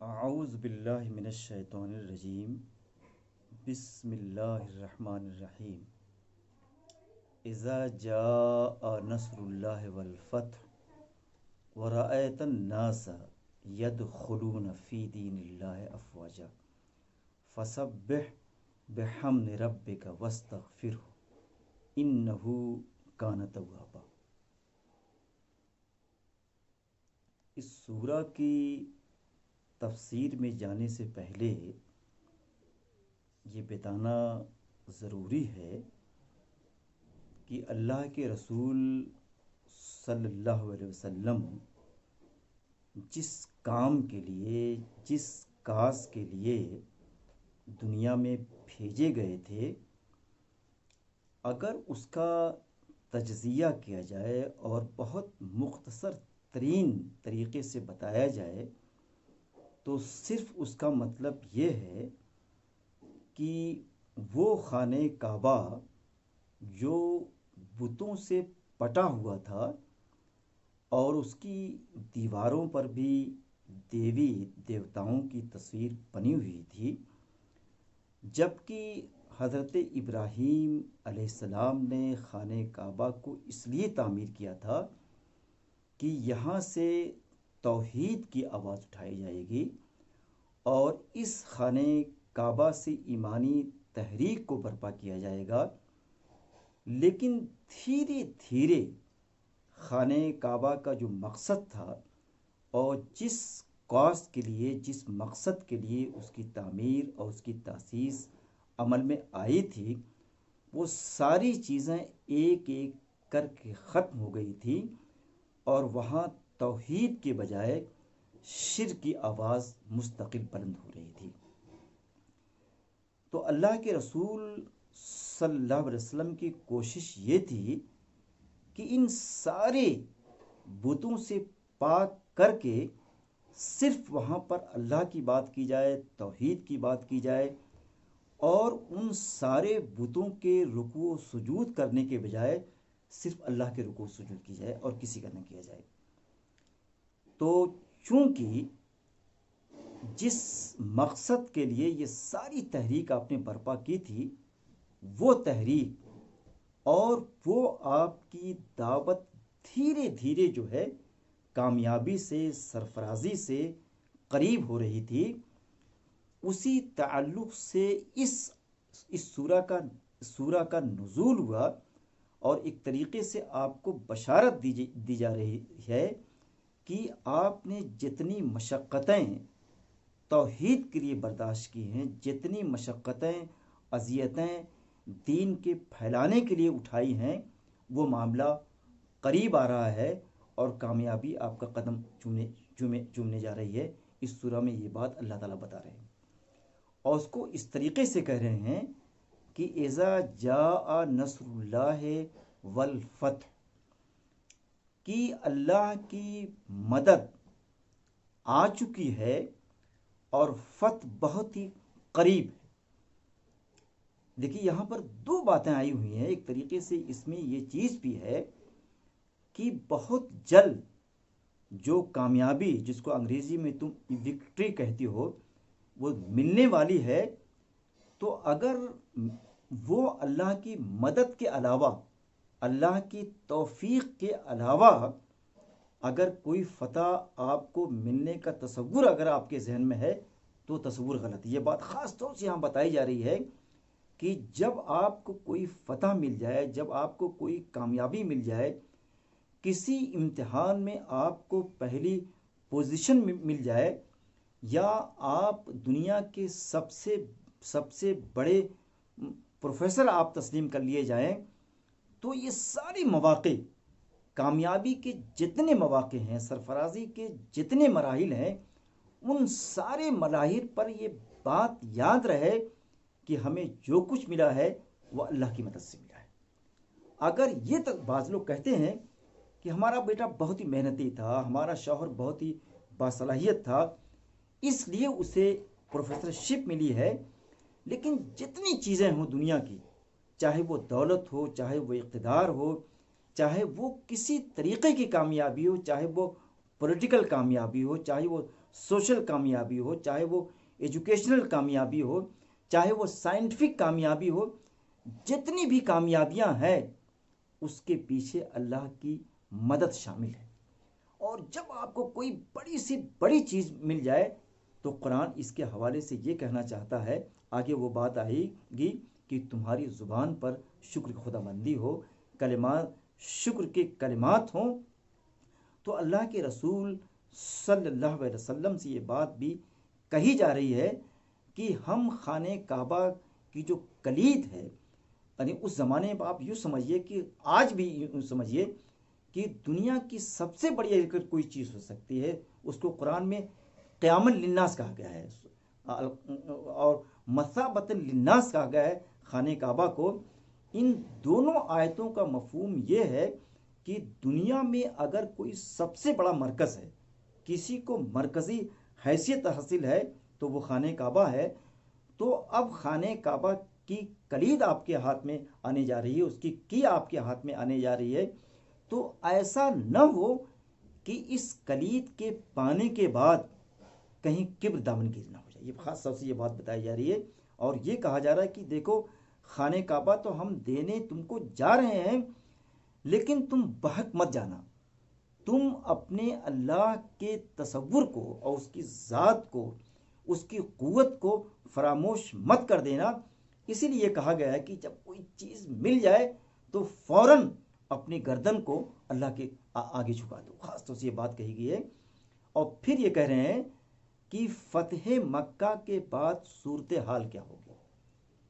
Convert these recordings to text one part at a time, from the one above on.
اعوذ باللہ من الشیطان الرجیم بسم اللہ الرحمن الرحیم اذا جاء نصر اللہ والفتح ورأیت الناس يدخلون فی دین اللہ افواجا فسبح بحمد ربک واستغفرہ انہ کان توابا۔ اس سورہ کی تفسیر میں جانے سے پہلے یہ بتانا ضروری ہے کہ اللہ کے رسول صلی اللہ علیہ وسلم جس کام کے لیے، جس کاز کے لیے دنیا میں بھیجے گئے تھے، اگر اس کا تجزیہ کیا جائے اور بہت مختصر ترین طریقے سے بتایا جائے تو صرف اس کا مطلب یہ ہے کہ وہ خانہ کعبہ جو بتوں سے پٹا ہوا تھا اور اس کی دیواروں پر بھی دیوی دیوتاؤں کی تصویر بنی ہوئی تھی، جبکہ حضرت ابراہیم علیہ السلام نے خانہ کعبہ کو اس لیے تعمیر کیا تھا کہ یہاں سے توحید کی آواز اٹھائی جائے گی اور اس خانہ کعبہ سے ایمانی تحریک کو برپا کیا جائے گا۔ لیکن دھیرے دھیرے خانہ کعبہ کا جو مقصد تھا اور جس کاز کے لیے، جس مقصد کے لیے اس کی تعمیر اور اس کی تاسیس عمل میں آئی تھی، وہ ساری چیزیں ایک ایک کر کے ختم ہو گئی تھی اور وہاں توحید کے بجائے شرک کی آواز مستقل بلند ہو رہی تھی۔ تو اللہ کے رسول صلی اللہ علیہ وسلم کی کوشش یہ تھی کہ ان سارے بتوں سے پاک کر کے صرف وہاں پر اللہ کی بات کی جائے، توحید کی بات کی جائے، اور ان سارے بتوں کے رکوع و سجود کرنے کے بجائے صرف اللہ کے رکوع و سجود کی جائے اور کسی کا نہ کیا جائے۔ تو چونکہ جس مقصد کے لیے یہ ساری تحریک آپ نے برپا کی تھی، وہ تحریک اور وہ آپ کی دعوت دھیرے دھیرے جو ہے کامیابی سے، سرفرازی سے قریب ہو رہی تھی، اسی تعلق سے اس سورہ کا نزول ہوا اور ایک طریقے سے آپ کو بشارت دی جا رہی ہے کہ آپ نے جتنی مشقتیں توحید کے لیے برداشت کی ہیں، جتنی مشقتیں، اذیتیں دین کے پھیلانے کے لیے اٹھائی ہیں، وہ معاملہ قریب آ رہا ہے اور کامیابی آپ کا قدم چومنے جا رہی ہے۔ اس سورہ میں یہ بات اللہ تعالیٰ بتا رہے ہیں اور اس کو اس طریقے سے کہہ رہے ہیں کہ اذا جاء نصر اللہ والفتح، کہ اللہ کی مدد آ چکی ہے اور فتح بہت ہی قریب ہے۔ دیکھیے یہاں پر دو باتیں آئی ہوئی ہیں۔ ایک طریقے سے اس میں یہ چیز بھی ہے کہ بہت جلد جو کامیابی، جس کو انگریزی میں تم وکٹری کہتی ہو، وہ ملنے والی ہے۔ تو اگر وہ اللہ کی مدد کے علاوہ، اللہ کی توفیق کے علاوہ اگر کوئی فتح آپ کو ملنے کا تصور اگر آپ کے ذہن میں ہے تو تصور غلط ہے۔ یہ بات خاص طور سے یہاں بتائی جا رہی ہے کہ جب آپ کو کوئی فتح مل جائے، جب آپ کو کوئی کامیابی مل جائے، کسی امتحان میں آپ کو پہلی پوزیشن مل جائے، یا آپ دنیا کے سب سے بڑے پروفیسر آپ تسلیم کر لیے جائیں، تو یہ سارے مواقع، کامیابی کے جتنے مواقع ہیں، سرفرازی کے جتنے مراحل ہیں، ان سارے مراحل پر یہ بات یاد رہے کہ ہمیں جو کچھ ملا ہے وہ اللہ کی مدد سے ملا ہے۔ اگر یہ تک بعض لوگ کہتے ہیں کہ ہمارا بیٹا بہت ہی محنتی تھا، ہمارا شوہر بہت ہی باصلاحیت تھا، اس لیے اسے پروفیسرشپ ملی ہے، لیکن جتنی چیزیں ہوں دنیا کی، چاہے وہ دولت ہو، چاہے وہ اقتدار ہو، چاہے وہ کسی طریقے کی کامیابی ہو، چاہے وہ پولیٹیکل کامیابی ہو، چاہے وہ سوشل کامیابی ہو، چاہے وہ ایجوکیشنل کامیابی ہو، چاہے وہ سائنٹیفک کامیابی ہو، جتنی بھی کامیابیاں ہیں اس کے پیچھے اللہ کی مدد شامل ہے۔ اور جب آپ کو کوئی بڑی سی بڑی چیز مل جائے تو قرآن اس کے حوالے سے یہ کہنا چاہتا ہے، آگے وہ بات آئے گی کہ تمہاری زبان پر شکر خدا بندی ہو، کلمات شکر کے کلمات ہوں۔ تو اللہ کے رسول صلی اللہ علیہ وسلم سے یہ بات بھی کہی جا رہی ہے کہ ہم خانہ کعبہ کی جو کلید ہے، یعنی اس زمانے میں آپ یوں سمجھیے کہ آج بھی یوں سمجھیے کہ دنیا کی سب سے بڑی اگر کوئی چیز ہو سکتی ہے اس کو قرآن میں قیامًا للناس کہا گیا ہے، اور مثابۃ للناس کہا گیا ہے خانہ کعبہ کو۔ ان دونوں آیتوں کا مفہوم یہ ہے کہ دنیا میں اگر کوئی سب سے بڑا مرکز ہے، کسی کو مرکزی حیثیت حاصل ہے تو وہ خانہ کعبہ ہے۔ تو اب خانہ کعبہ کی کلید آپ کے ہاتھ میں آنے جا رہی ہے، اس کی آپ کے ہاتھ میں آنے جا رہی ہے، تو ایسا نہ ہو کہ اس کلید کے پانے کے بعد کہیں کبر دامنگیر نہ ہو جائے۔ یہ خاص طور سے یہ بات بتائی جا رہی ہے اور یہ کہا جا رہا ہے کہ دیکھو خانہ کعبہ تو ہم دینے تم کو جا رہے ہیں، لیکن تم بہک مت جانا، تم اپنے اللہ کے تصور کو اور اس کی ذات کو، اس کی قوت کو فراموش مت کر دینا۔ اسی لیے کہا گیا ہے کہ جب کوئی چیز مل جائے تو فوراً اپنی گردن کو اللہ کے آگے جھکا دو، خاص طور سے یہ بات کہی گئی ہے۔ اور پھر یہ کہہ رہے ہیں کہ فتح مکہ کے بعد صورتحال کیا ہوگی،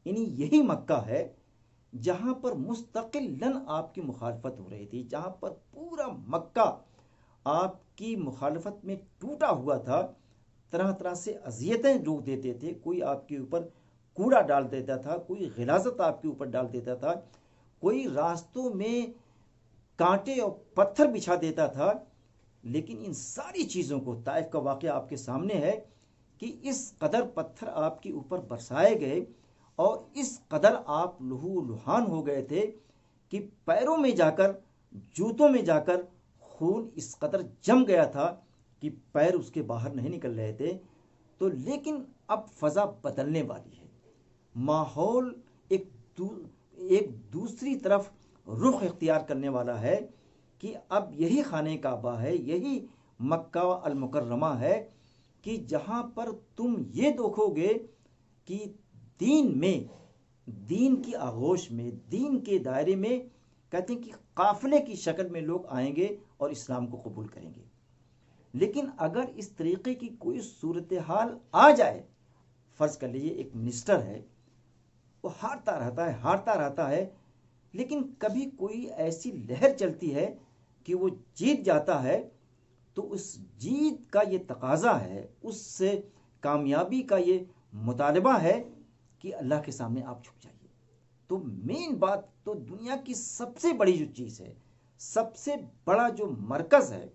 یعنی یہی مکہ ہے جہاں پر مستقلاً آپ کی مخالفت ہو رہی تھی، جہاں پر پورا مکہ آپ کی مخالفت میں ٹوٹا ہوا تھا، طرح طرح سے اذیتیں لوگ دیتے تھے، کوئی آپ کے اوپر کوڑا ڈال دیتا تھا، کوئی غلاظت آپ کے اوپر ڈال دیتا تھا، کوئی راستوں میں کانٹے اور پتھر بچھا دیتا تھا۔ لیکن ان ساری چیزوں کو، طائف کا واقعہ آپ کے سامنے ہے کہ اس قدر پتھر آپ کے اوپر برسائے گئے اور اس قدر آپ لہو لہان ہو گئے تھے کہ پیروں میں جا کر، جوتوں میں جا کر خون اس قدر جم گیا تھا کہ پیر اس کے باہر نہیں نکل رہے تھے۔ تو لیکن اب فضا بدلنے والی ہے، ماحول ایک دوسری طرف رخ اختیار کرنے والا ہے کہ اب یہی خانہ کعبہ ہے، یہی مکہ المکرمہ ہے کہ جہاں پر تم یہ دیکھو گے کہ دین میں، دین کی آغوش میں، دین کے دائرے میں، کہتے ہیں کہ قافلے کی شکل میں لوگ آئیں گے اور اسلام کو قبول کریں گے۔ لیکن اگر اس طریقے کی کوئی صورتحال آ جائے، فرض کر لیجیے ایک منسٹر ہے، وہ ہارتا رہتا ہے، لیکن کبھی کوئی ایسی لہر چلتی ہے کہ وہ جیت جاتا ہے، تو اس جیت کا یہ تقاضا ہے، اس سے کامیابی کا یہ مطالبہ ہے کہ اللہ کے سامنے آپ جھک جائیے۔ تو مین بات تو دنیا کی سب سے بڑی جو چیز ہے، سب سے بڑا جو مرکز ہے،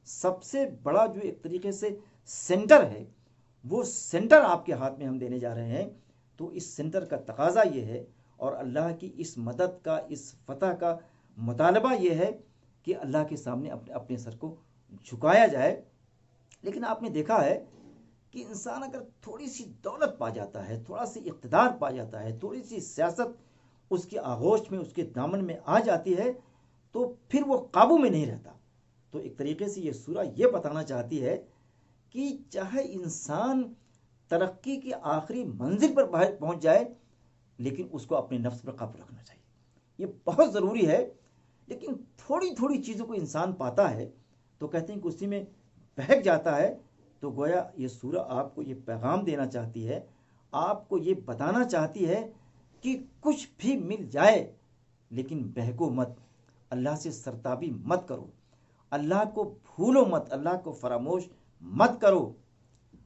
سب سے بڑا جو ایک طریقے سے سینٹر ہے، وہ سینٹر آپ کے ہاتھ میں ہم دینے جا رہے ہیں۔ تو اس سینٹر کا تقاضا یہ ہے اور اللہ کی اس مدد کا، اس فتح کا مطالبہ یہ ہے کہ اللہ کے سامنے اپنے سر کو جھکایا جائے۔ لیکن آپ نے دیکھا ہے کہ انسان اگر تھوڑی سی دولت پا جاتا ہے، تھوڑا سی اقتدار پا جاتا ہے، تھوڑی سی سیاست اس کی آغوش میں، اس کے دامن میں آ جاتی ہے، تو پھر وہ قابو میں نہیں رہتا۔ تو ایک طریقے سے یہ سورہ یہ بتانا چاہتی ہے کہ چاہے انسان ترقی کی آخری منزل پر پہنچ جائے، لیکن اس کو اپنے نفس پر قابو رکھنا چاہیے۔ یہ بہت ضروری ہے۔ لیکن تھوڑی تھوڑی چیزوں کو انسان پاتا ہے تو کہتے ہیں کہ اسی میں بہک جاتا ہے۔ تو گویا یہ سورہ آپ کو یہ پیغام دینا چاہتی ہے، آپ کو یہ بتانا چاہتی ہے کہ کچھ بھی مل جائے لیکن بہکو مت، اللہ سے سرتابی مت کرو، اللہ کو بھولو مت، اللہ کو فراموش مت کرو۔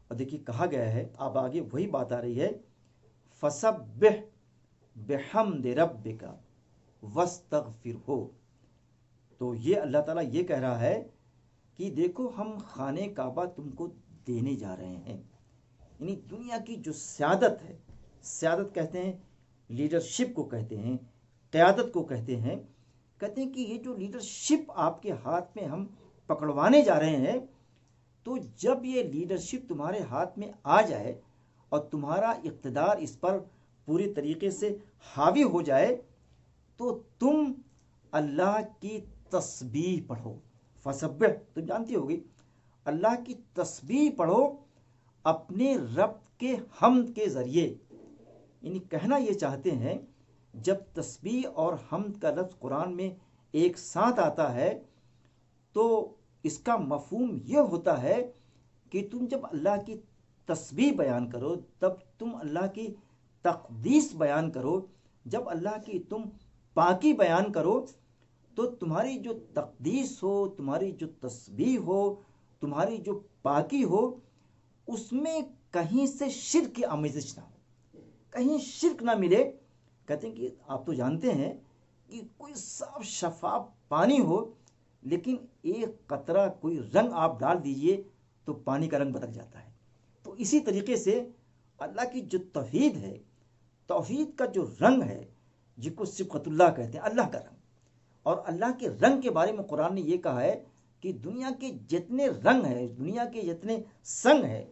اور دیکھیے کہا گیا ہے، اب آگے وہی بات آ رہی ہے، فسبح بحمد ربک واستغفرہ۔ تو یہ اللہ تعالیٰ یہ کہہ رہا ہے کہ دیکھو ہم خانہ کعبہ تم کو دینے جا رہے ہیں، یعنی دنیا کی جو سیادت ہے، سیادت کہتے ہیں لیڈرشپ کو، کہتے ہیں قیادت کو، کہتے ہیں کہ یہ جو لیڈرشپ آپ کے ہاتھ میں ہم پکڑوانے جا رہے ہیں، تو جب یہ لیڈرشپ تمہارے ہاتھ میں آ جائے اور تمہارا اقتدار اس پر پوری طریقے سے حاوی ہو جائے تو تم اللہ کی تسبیح پڑھو. فسبح تم جانتی ہوگی، اللہ کی تسبیح پڑھو اپنے رب کے حمد کے ذریعے. یعنی کہنا یہ چاہتے ہیں جب تسبیح اور حمد کا لفظ قرآن میں ایک ساتھ آتا ہے تو اس کا مفہوم یہ ہوتا ہے کہ تم جب اللہ کی تسبیح بیان کرو، تب تم اللہ کی تقدیس بیان کرو، جب اللہ کی تم پاکی بیان کرو، تو تمہاری جو تقدیس ہو، تمہاری جو تسبیح ہو، تمہاری جو پاکی ہو، اس میں کہیں سے شرک کی آمیزش نہ ہو، کہیں شرک نہ ملے. کہتے ہیں کہ آپ تو جانتے ہیں کہ کوئی صاف شفاف پانی ہو لیکن ایک قطرہ کوئی رنگ آپ ڈال دیجئے تو پانی کا رنگ بدل جاتا ہے. تو اسی طریقے سے اللہ کی جو توحید ہے، توحید کا جو رنگ ہے، جس کو صبغۃ اللہ کہتے ہیں، اللہ کا رنگ. اور اللہ کے رنگ کے بارے میں قرآن نے یہ کہا ہے کہ دنیا کے جتنے رنگ ہیں، دنیا کے جتنے سنگ ہیں،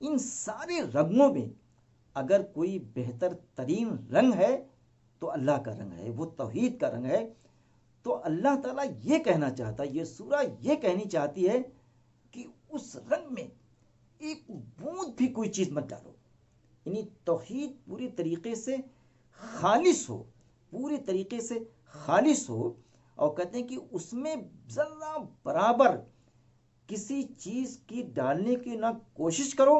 ان سارے رنگوں میں اگر کوئی بہتر ترین رنگ ہے تو اللہ کا رنگ ہے، وہ توحید کا رنگ ہے. تو اللہ تعالیٰ یہ کہنا چاہتا ہے، یہ سورہ یہ کہنی چاہتی ہے کہ اس رنگ میں ایک بوند بھی کوئی چیز مت ڈالو. یعنی توحید پوری طریقے سے خالص ہو، پوری طریقے سے خالص ہو. اور کہتے ہیں کہ اس میں ذرہ برابر کسی چیز کی ڈالنے کی نہ کوشش کرو.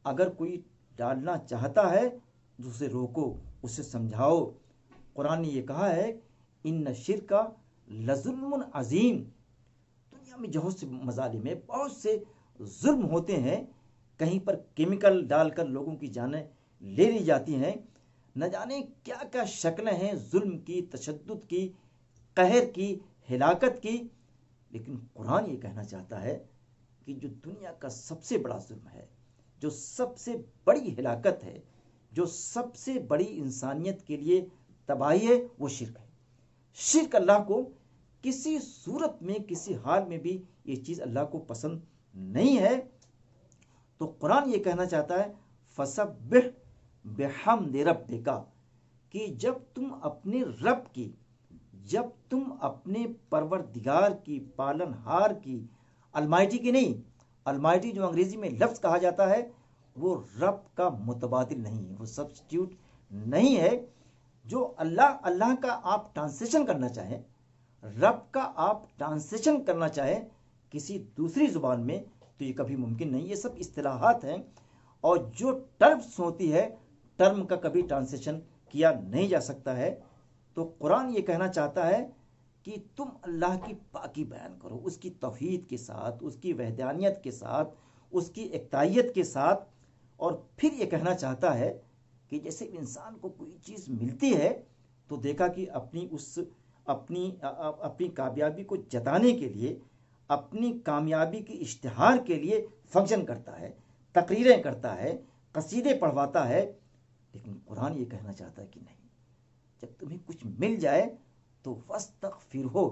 اگر کوئی ڈالنا چاہتا ہے تو اسے روکو، اسے سمجھاؤ. قرآن نے یہ کہا ہے ان شرک لظلم عظیم. دنیا میں بہت سے مظالم ہیں، بہت سے ظلم ہوتے ہیں. کہیں پر کیمیکل ڈال کر لوگوں کی جانیں لے لی جاتی ہیں. نہ جانے کیا کیا شکلیں ہیں ظلم کی، تشدد کی، قہر کی، ہلاکت کی. لیکن قرآن یہ کہنا چاہتا ہے کہ جو دنیا کا سب سے بڑا ظلم ہے، جو سب سے بڑی ہلاکت ہے، جو سب سے بڑی انسانیت کے لیے تباہی ہے، وہ شرک ہے. شرک اللہ کو کسی صورت میں، کسی حال میں بھی یہ چیز اللہ کو پسند نہیں ہے. تو قرآن یہ کہنا چاہتا ہے فسبح بحمد ربک، کہ جب تم اپنے رب کی، جب تم اپنے پروردگار کی، پالن ہار کی، المائٹی کی نہیں، المائٹی جو انگریزی میں لفظ کہا جاتا ہے وہ رب کا متبادل نہیں ہے، وہ سبسٹیوٹ نہیں ہے. جو اللہ کا آپ ٹرانسلیشن کرنا چاہیں، رب کا آپ ٹرانسلیشن کرنا چاہیں کسی دوسری زبان میں تو یہ کبھی ممکن نہیں. یہ سب اصطلاحات ہیں اور جو ٹرمز ہوتی ہے ٹرم کا کبھی ٹرانسلیشن کیا نہیں جا سکتا ہے. تو قرآن یہ کہنا چاہتا ہے کہ تم اللہ کی پاکی بیان کرو، اس کی توحید کے ساتھ، اس کی وحدانیت کے ساتھ، اس کی اکتائیت کے ساتھ. اور پھر یہ کہنا چاہتا ہے کہ جیسے انسان کو کوئی چیز ملتی ہے تو دیکھا کہ اپنی کامیابی کو جتانے کے لیے، اپنی کامیابی کی اشتہار کے لیے فنکشن کرتا ہے، تقریریں کرتا ہے، قصیدے پڑھواتا ہے. لیکن قرآن یہ کہنا چاہتا ہے کہ نہیں، جب تمہیں کچھ مل جائے تو واستغفرہ،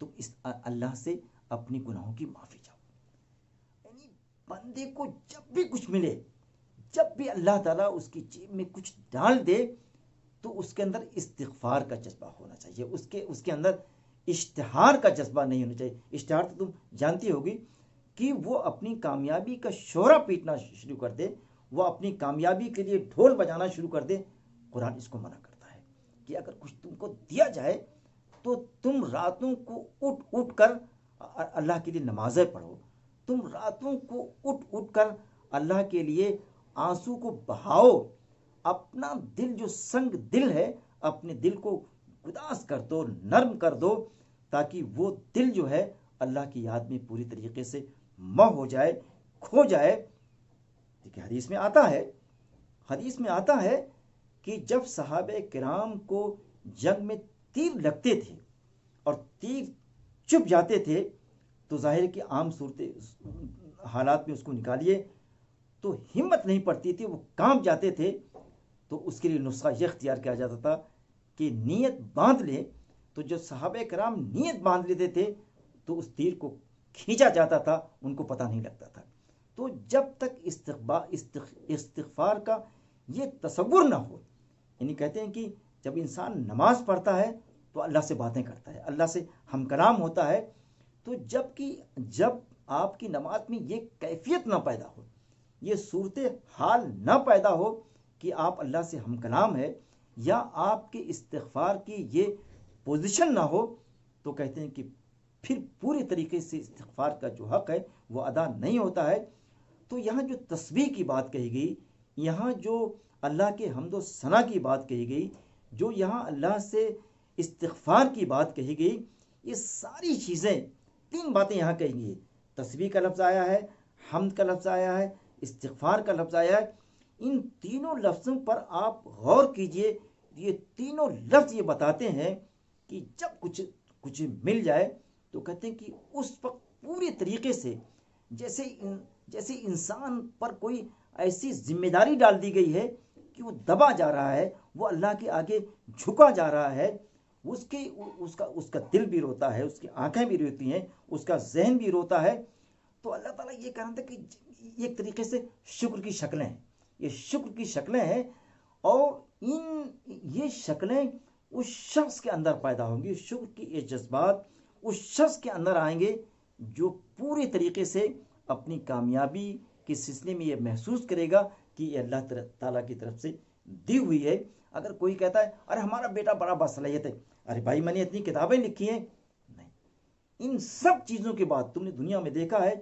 تم اس اللہ سے اپنی گناہوں کی معافی چاہو. یعنی بندے کو جب بھی کچھ ملے، جب بھی اللہ تعالیٰ اس کی جیب میں کچھ ڈال دے تو اس کے اندر استغفار کا جذبہ ہونا چاہیے، اس کے اندر اشتہار کا جذبہ نہیں ہونا چاہیے. اشتہار تو تم جانتی ہوگی کہ وہ اپنی کامیابی کا شعرہ پیٹنا شروع کر دے، وہ اپنی کامیابی کے لیے ڈھول بجانا شروع کر دے. قرآن اس کو منع کرتا ہے کہ اگر کچھ تم کو دیا جائے تو تم راتوں کو اٹھ اٹھ کر اللہ کے لیے نمازیں پڑھو، تم راتوں کو اٹھ اٹھ کر اللہ کے لیے آنسو کو بہاؤ. اپنا دل جو سنگ دل ہے، اپنے دل کو گداس کر دو، نرم کر دو، تاکہ وہ دل جو ہے اللہ کی یاد میں پوری طریقے سے مہ ہو جائے، کھو جائے. دیکھیں حدیث میں آتا ہے کہ جب صحابہ کرام کو جنگ میں تیر لگتے تھے اور تیر چپ جاتے تھے تو ظاہر کہ عام صورت حالات میں اس کو نکالیے تو ہمت نہیں پڑتی تھی، وہ کانپ جاتے تھے. تو اس کے لیے نسخہ یہ اختیار کیا جاتا تھا کہ نیت باندھ لیں. تو جب صحابہ کرام نیت باندھ لیتے تھے تو اس تیر کو کھینچا جاتا تھا ان کو پتہ نہیں لگتا تھا. تو جب تک استغفار کا یہ تصور نہ ہو، یعنی کہتے ہیں کہ جب انسان نماز پڑھتا ہے تو اللہ سے باتیں کرتا ہے، اللہ سے ہم کلام ہوتا ہے. تو جب آپ کی نماز میں یہ کیفیت نہ پیدا ہو، یہ صورت حال نہ پیدا ہو کہ آپ اللہ سے ہم کلام ہے، یا آپ کے استغفار کی یہ پوزیشن نہ ہو، تو کہتے ہیں کہ پھر پوری طریقے سے استغفار کا جو حق ہے وہ ادا نہیں ہوتا ہے. تو یہاں جو تسبیح کی بات کہی گئی، یہاں جو اللہ کے حمد و ثنا کی بات کہی گئی، جو یہاں اللہ سے استغفار کی بات کہی گئی، یہ ساری چیزیں، 3 باتیں یہاں کہی گئی. تسبیح کا لفظ آیا ہے، حمد کا لفظ آیا ہے، استغفار کا لفظ آیا ہے. ان تینوں لفظوں پر آپ غور کیجئے. یہ تینوں لفظ یہ بتاتے ہیں کہ جب کچھ مل جائے تو کہتے ہیں کہ اس وقت پوری طریقے سے جیسے انسان پر کوئی ایسی ذمہ داری ڈال دی گئی ہے کہ وہ دبا جا رہا ہے، وہ اللہ کے آگے جھکا جا رہا ہے. اس کا دل بھی روتا ہے، اس کی آنکھیں بھی روتی ہیں، اس کا ذہن بھی روتا ہے. تو اللہ تعالیٰ یہ کہنا تھا کہ یہ ایک طریقے سے شکر کی شکلیں ہیں، یہ شکر کی شکلیں ہیں. اور یہ شکلیں اس شخص کے اندر پیدا ہوں گی، شکر کی یہ جذبات اس شخص کے اندر آئیں گے جو پوری طریقے سے اپنی کامیابی کے سلسلے میں یہ محسوس کرے گا کہ یہ اللہ تعالیٰ کی طرف سے دی ہوئی ہے. اگر کوئی کہتا ہے ارے ہمارا بیٹا بڑا باصلاحیت ہے، ارے بھائی میں نے اتنی کتابیں لکھی ہیں، نہیں. ان سب چیزوں کے بعد تم نے دنیا میں دیکھا ہے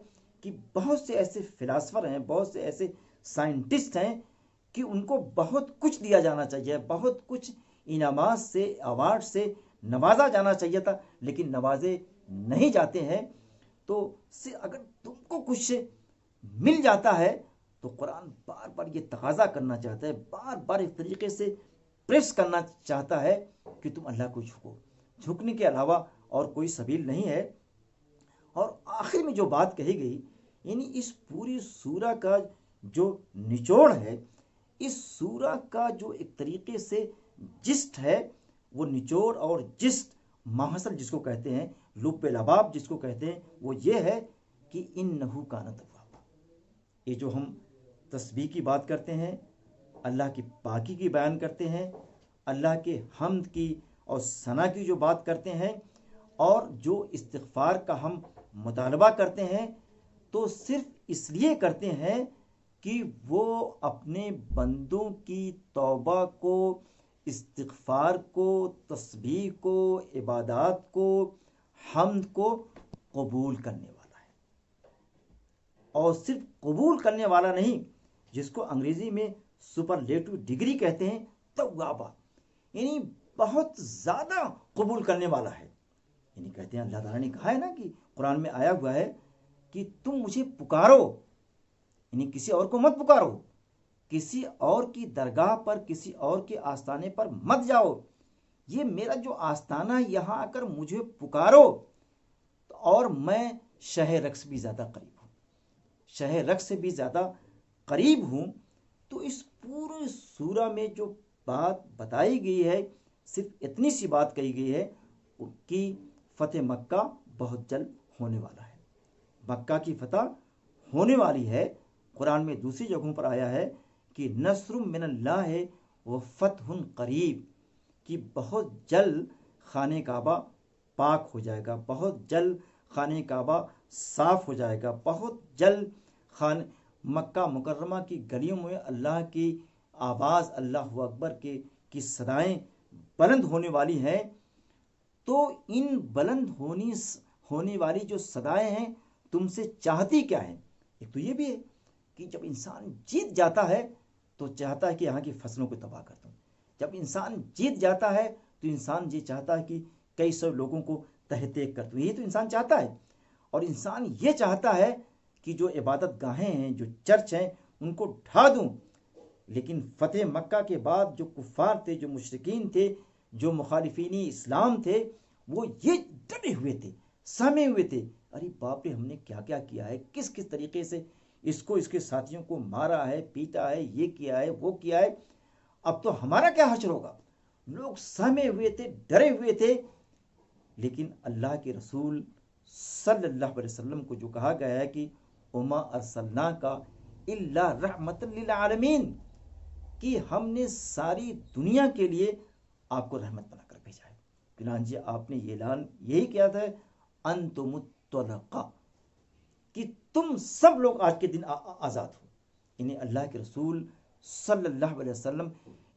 کہ بہت سے ایسے فلاسفر ہیں، بہت سے ایسے سائنٹسٹ ہیں کہ ان کو بہت کچھ دیا جانا چاہیے، بہت کچھ انعامات سے، ایوارڈ سے نوازا جانا چاہیے تھا، لیکن نوازے نہیں جاتے ہیں. تو اگر تم کو کچھ مل جاتا ہے تو قرآن بار بار یہ تقاضا کرنا چاہتا ہے، بار بار اس طریقے سے پریس کرنا چاہتا ہے کہ تم اللہ کو جھکو. جھکنے کے علاوہ اور کوئی سبیل نہیں ہے. اور آخر میں جو بات کہی گئی، یعنی اس پوری سورہ کا جو نچوڑ ہے، اس سورہ کا جو ایک طریقے سے جسٹ ہے، وہ نچوڑ اور جسٹ ماحصل جس کو کہتے ہیں، لب لباب جس کو کہتے ہیں، وہ یہ ہے کہ انہو کان توابا. یہ جو ہم تسبیح کی بات کرتے ہیں، اللہ کی پاکی کی بیان کرتے ہیں، اللہ کے حمد کی اور ثنا کی جو بات کرتے ہیں، اور جو استغفار کا ہم مطالبہ کرتے ہیں، تو صرف اس لیے کرتے ہیں کہ وہ اپنے بندوں کی توبہ کو، استغفار کو، تسبیح کو، عبادات کو، حمد کو قبول کرنے والا ہے. اور صرف قبول کرنے والا نہیں، جس کو انگریزی میں سپرلیٹو ڈگری کہتے ہیں، توابا، یعنی بہت زیادہ قبول کرنے والا ہے. یعنی کہتے ہیں اللہ تعالیٰ نے کہا ہے نا کہ قرآن میں آیا ہوا ہے کہ تم مجھے پکارو، یعنی کسی اور کو مت پکارو، کسی اور کی درگاہ پر، کسی اور کے آستانے پر مت جاؤ. یہ میرا جو آستانہ ہے، یہاں آ کر مجھے پکارو. اور میں شہ رقص بھی زیادہ قریب ہوں، شہ رقص سے بھی زیادہ قریب ہوں. تو اس پورے سورہ میں جو بات بتائی گئی ہے، صرف اتنی سی بات کہی گئی ہے کہ فتح مکہ بہت جلد ہونے والا ہے، مکہ کی فتح ہونے والی ہے. قرآن میں دوسری جگہوں پر آیا ہے کہ نصر من اللہ ہے وہ فتح قریب، کہ بہت جلد خانہ کعبہ پاک ہو جائے گا، بہت جلد خانہ کعبہ صاف ہو جائے گا، بہت جلد مکہ مکرمہ کی گلیوں میں اللہ کی آواز، اللہ اکبر کی صدائیں بلند ہونے والی ہیں. تو ان بلند ہونے والی جو صدائیں ہیں تم سے چاہتی کیا ہے؟ ایک تو یہ بھی ہے کہ جب انسان جیت جاتا ہے تو چاہتا ہے کہ یہاں کی فصلوں کو تباہ کر دوں. جب انسان جیت جاتا ہے تو انسان یہ چاہتا ہے کہ کئی سو لوگوں کو تہہ تیگ کر دوں. یہی تو انسان چاہتا ہے. اور انسان یہ چاہتا ہے کہ جو عبادت گاہیں ہیں، جو چرچ ہیں، ان کو ڈھا دوں. لیکن فتح مکہ کے بعد جو کفار تھے، جو مشرکین تھے، جو مخالفین اسلام تھے، وہ یہ ڈرے ہوئے تھے، سہمے ہوئے تھے، ارے باپ رے ہم نے کیا کیا کیا ہے، کس کس طریقے سے اس کو، اس کے ساتھیوں کو مارا ہے، پیٹا ہے، یہ کیا ہے، وہ کیا ہے، اب تو ہمارا کیا حشر ہوگا. لوگ سہمے ہوئے تھے، ڈرے ہوئے تھے. لیکن اللہ کے رسول صلی اللہ علیہ وسلم کو جو کہا گیا ہے کہ وما ارسلناک الا رحمت للعالمین، کہ ہم نے ساری دنیا کے لیے آپ کو رحمت بنا کر بھیجا ہے۔ چنانچہ آپ نے یہ اعلان یہی کیا تھا، انتم الطلقاء، کہ تم سب لوگ آج کے دن آزاد ہو۔ انہیں اللہ کے رسول صلی اللہ علیہ وسلم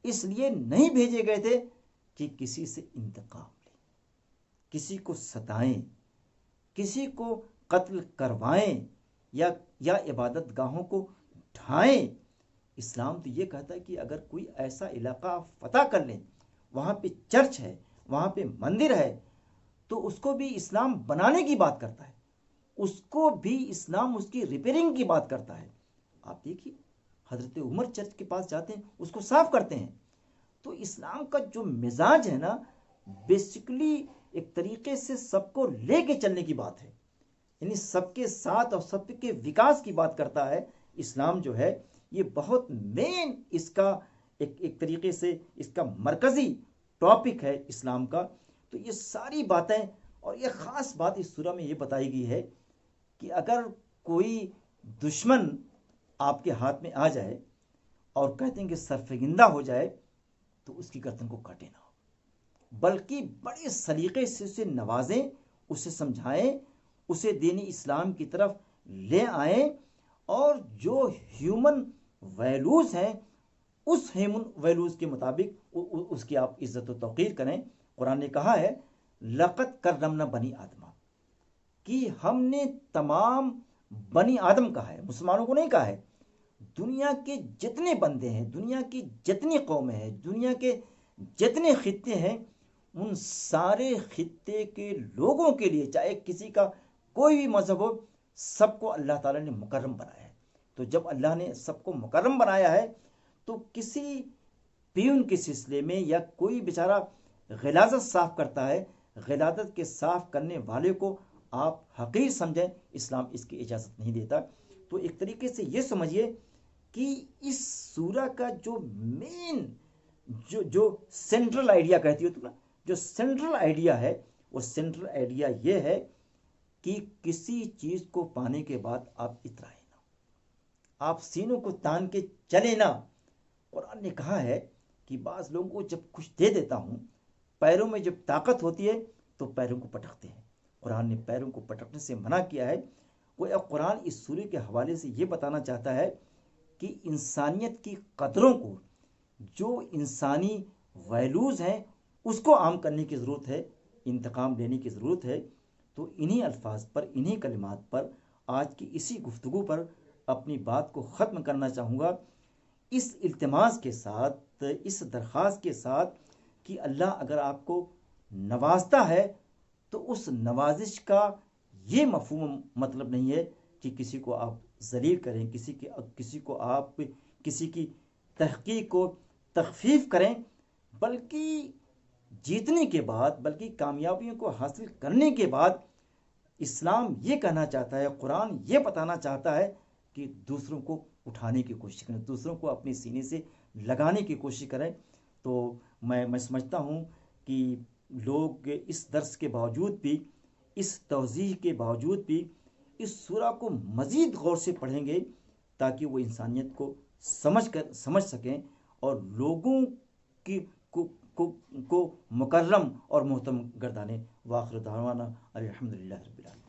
اس لیے نہیں بھیجے گئے تھے کہ کسی سے انتقام لیں، کسی کو ستائیں، کسی کو قتل کروائیں یا عبادت گاہوں کو ڈھائیں۔ اسلام تو یہ کہتا ہے کہ اگر کوئی ایسا علاقہ آپ فتح کر لیں، وہاں پہ چرچ ہے، وہاں پہ مندر ہے، تو اس کو بھی اسلام بنانے کی بات کرتا ہے، اس کو بھی اسلام اس کی ریپیئرنگ کی بات کرتا ہے۔ آپ دیکھیے حضرت عمر چرچ کے پاس جاتے ہیں، اس کو صاف کرتے ہیں۔ تو اسلام کا جو مزاج ہے نا، بیسیکلی ایک طریقے سے سب کو لے کے چلنے کی بات ہے، یعنی سب کے ساتھ اور سب کے وکاس کی بات کرتا ہے۔ اسلام جو ہے یہ بہت مین اس کا ایک طریقے سے اس کا مرکزی ٹاپک ہے اسلام کا۔ تو یہ ساری باتیں، اور یہ خاص بات اس سورہ میں یہ بتائی گئی ہے کہ اگر کوئی دشمن آپ کے ہاتھ میں آ جائے اور کہتے ہیں کہ سرفگندہ ہو جائے، تو اس کی گردن کو کاٹے نہ، بلکہ بڑے سلیقے سے اسے نوازیں، اسے سمجھائیں، اسے دین اسلام کی طرف لے آئیں، اور جو ہیومن ویلوز ہیں اس ہیومن ویلوز کے مطابق اس کی آپ عزت و توقیر کریں۔ قرآن نے کہا ہے لقد کرمنا بنی آدم، کہ ہم نے تمام بنی آدم کہا ہے، مسلمانوں کو نہیں کہا ہے، دنیا کے جتنے بندے ہیں، دنیا کی جتنی قومیں ہیں، دنیا کے جتنے خطے ہیں، ان سارے خطے کے لوگوں کے لیے، چاہے کسی کا کوئی بھی مذہب ہو، سب کو اللہ تعالیٰ نے مکرم بنایا ہے۔ تو جب اللہ نے سب کو مکرم بنایا ہے تو کسی پیون کے سلسلے میں یا کوئی بیچارہ غلاظت صاف کرتا ہے، غلاظت کے صاف کرنے والے کو آپ حقیر سمجھیں، اسلام اس کی اجازت نہیں دیتا۔ تو ایک طریقے سے یہ سمجھیے کہ اس سورہ کا جو مین جو سینٹرل آئیڈیا کہتی ہو تم نا، جو سینٹرل آئیڈیا ہے، وہ سینٹرل آئیڈیا یہ ہے کہ کسی چیز کو پانے کے بعد آپ اترائیں نہ، آپ سینوں کو تان کے چلے نہ۔ قرآن نے کہا ہے کہ بعض لوگوں کو جب کچھ دے دیتا ہوں، پیروں میں جب طاقت ہوتی ہے تو پیروں کو پٹکتے ہیں۔ قرآن نے پیروں کو پٹکنے سے منع کیا ہے۔ وہ قرآن اس سورہ کے حوالے سے یہ بتانا چاہتا ہے کہ انسانیت کی قدروں کو، جو انسانی ویلوز ہیں، اس کو عام کرنے کی ضرورت ہے، انتقام لینے کی ضرورت ہے۔ تو انہی الفاظ پر، انہی کلمات پر، آج کی اسی گفتگو پر اپنی بات کو ختم کرنا چاہوں گا، اس التماس کے ساتھ، اس درخواست کے ساتھ کہ اللہ اگر آپ کو نوازتا ہے تو اس نوازش کا یہ مفہوم مطلب نہیں ہے کہ کسی کو آپ ذلیل کریں، کسی کو آپ کسی کی تحقیق کو تخفیف کریں، بلکہ جیتنے کے بعد، بلکہ کامیابیوں کو حاصل کرنے کے بعد اسلام یہ کہنا چاہتا ہے، قرآن یہ بتانا چاہتا ہے کہ دوسروں کو اٹھانے کی کوشش کریں، دوسروں کو اپنے سینے سے لگانے کی کوشش کریں۔ تو میں سمجھتا ہوں کہ لوگ اس درس کے باوجود بھی، اس توضیح کے باوجود بھی اس سورہ کو مزید غور سے پڑھیں گے، تاکہ وہ انسانیت کو سمجھ سکیں اور لوگوں کی کو مکرم اور محترم گردانے۔ وآخر دعوانا الحمدللہ رب العالمین۔